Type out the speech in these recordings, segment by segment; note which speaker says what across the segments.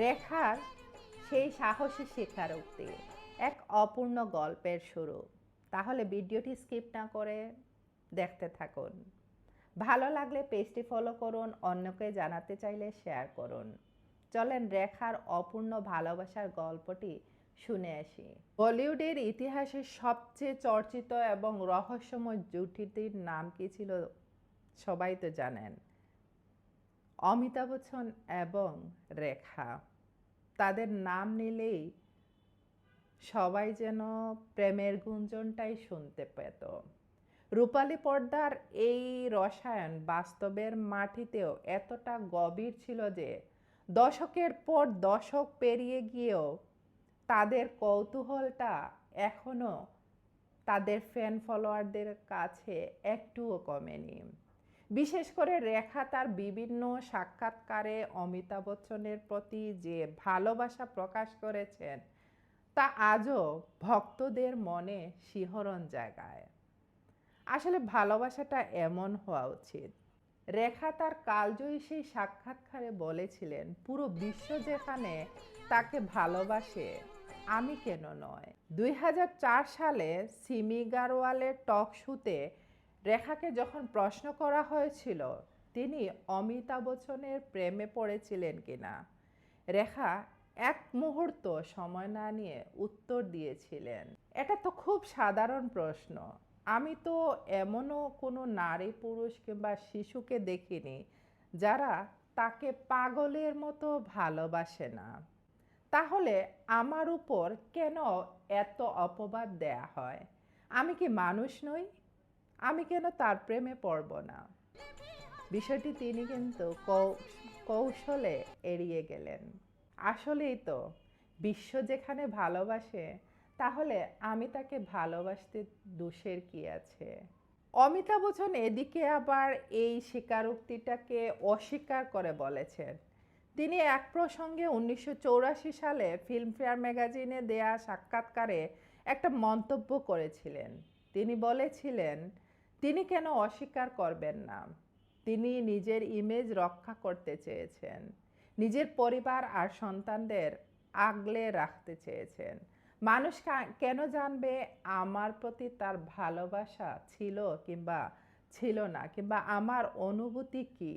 Speaker 1: রেখার সেই সাহসী স্বীকারোক্তি এক অপূর্ণ গল্পের শুরু। তাহলে ভিডিওটি স্কিপ না করে দেখতে থাকুন। ভালো লাগলে পেজটি ফলো করুন, অন্যকে জানাতে চাইলে শেয়ার করুন। চলেন রেখার অপূর্ণ ভালোবাসার গল্পটি শুনে আসি। বলিউডের ইতিহাসে সবচেয়ে চর্চিত এবং রহস্যময় জুটিটির নাম কি ছিল সবাই তো জানেন, অমিতাভ বচ্চন এবং রেখা। তাদের নাম নিলেই সবাই যেন প্রেমের গুঞ্জনটাই শুনতে পেত। রূপালী পর্দার এই রসায়ন বাস্তবের মাটিতেও এতটা গভীর ছিল যে দশকের পর দশক পেরিয়ে গিয়েও তাদের কৌতূহলটা এখনও তাদের ফ্যান ফলোয়ারদের কাছে একটুও কমেনি। বিশেষ করে রেখা তার বিভিন্ন সাক্ষাৎকারে অমিতাভ বচ্চনের প্রতি যে ভালোবাসা প্রকাশ করেছেন তা আজও ভক্তদের মনে শিহরণ জাগায়। আসলে ভালোবাসাটা এমন হওয়া উচিত। রেখা তার কালজয়ী সেই সাক্ষাৎকারে বলেছিলেন, পুরো বিশ্ব যেখানে তাকে ভালোবাসে, আমি কেন নয়। 2004 সালে সিমি গারওয়ালের টক শোতে রেখাকে যখন প্রশ্ন করা হয়েছিল তিনি অমিতাভ বচ্চনের প্রেমে পড়েছিলেন কিনা, রেখা এক মুহূর্ত সময় না নিয়ে উত্তর দিয়েছিলেন, এটা তো খুব সাধারণ প্রশ্ন। আমি তো এমনও কোনো নারী পুরুষ কিংবা শিশুকে দেখিনি যারা তাকে পাগলের মতো ভালোবাসে না। তাহলে আমার উপর কেন এত অপবাদ দেয়া হয়? আমি কি মানুষ নই? আমি কেন তার প্রেমে পড়ব না? বিষয়টি তিনি কিন্তু কৌশলে এড়িয়ে গেলেন। আসলেই তো, বিশ্ব যেখানে ভালোবাসে, তাহলে আমি তাকে ভালোবাসতে দোষের কি আছে? অমিতাভ বচ্চন এদিকে আবার এই স্বীকারোক্তিটাকে অস্বীকার করে বলেছেন। তিনি এক প্রসঙ্গে 1984 সালে ফিল্মফেয়ার ম্যাগাজিনে দেয়া সাক্ষাৎকারে একটা মন্তব্য করেছিলেন। তিনি বলেছিলেন, তিনি কেন অস্বীকার করবেন না? তিনি নিজের ইমেজ রক্ষা করতে চেয়েছেন, নিজের পরিবার আর সন্তানদের আগলে রাখতে চেয়েছেন। মানুষ কেন জানবে আমার প্রতি তার ভালোবাসা ছিল কিংবা ছিল না, কিংবা আমার অনুভূতি কি?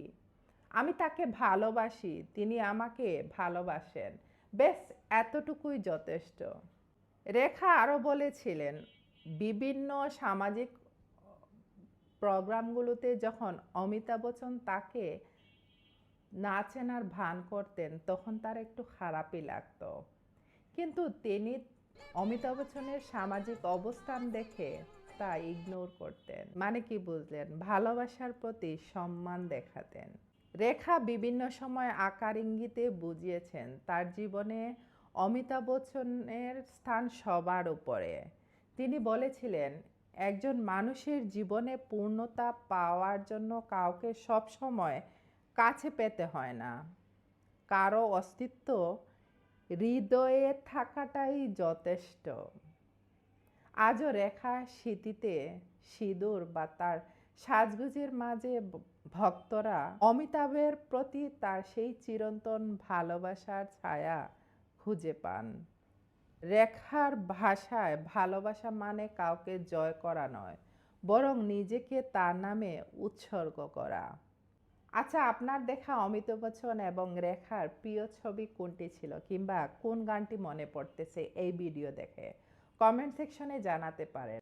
Speaker 1: আমি তাকে ভালোবাসি, তিনি আমাকে ভালোবাসেন, বেশ এতটুকুই যথেষ্ট। রেখা আরও বলেছিলেন, বিভিন্ন সামাজিক প্রোগ্রামগুলোতে যখন অমিতাভ বচ্চন তাকে না চেনার ভান করতেন তখন তার একটু খারাপই লাগতো, কিন্তু তিনি অমিতাভ বচ্চনের সামাজিক অবস্থান দেখে তা ইগনোর করতেন। মানে কি বুঝলেন? ভালোবাসার প্রতি সম্মান দেখাতেন। রেখা বিভিন্ন সময় আকার ইঙ্গিতে বুঝিয়েছেন তার জীবনে অমিতাভ বচ্চনের স্থান সবার উপরে। তিনি বলেছিলেন, একজন মানুষের জীবনে পূর্ণতা পাওয়ার জন্য কাউকে সবসময় কাছে পেতে হয় না, কারো অস্তিত্ব হৃদয়ে থাকাটাই যথেষ্ট। আজও রেখা স্মৃতিতে সিঁদুর বা তার সাজগোজের মাঝে ভক্তরা অমিতাভের প্রতি তার সেই চিরন্তন ভালোবাসার ছায়া খুঁজে পান। রেখার ভাষায় ভালোবাসা মানে কাউকে জয় করা নয়, বরং নিজেকে তার নামে উৎসর্গ করা। আচ্ছা, আপনার দেখা অমিতাভ বচ্চন এবং রেখার প্রিয় ছবি কোনটি ছিল, কিংবা কোন গানটি মনে পড়তেছে এই ভিডিও দেখে? কমেন্ট সেকশনে জানাতে পারেন।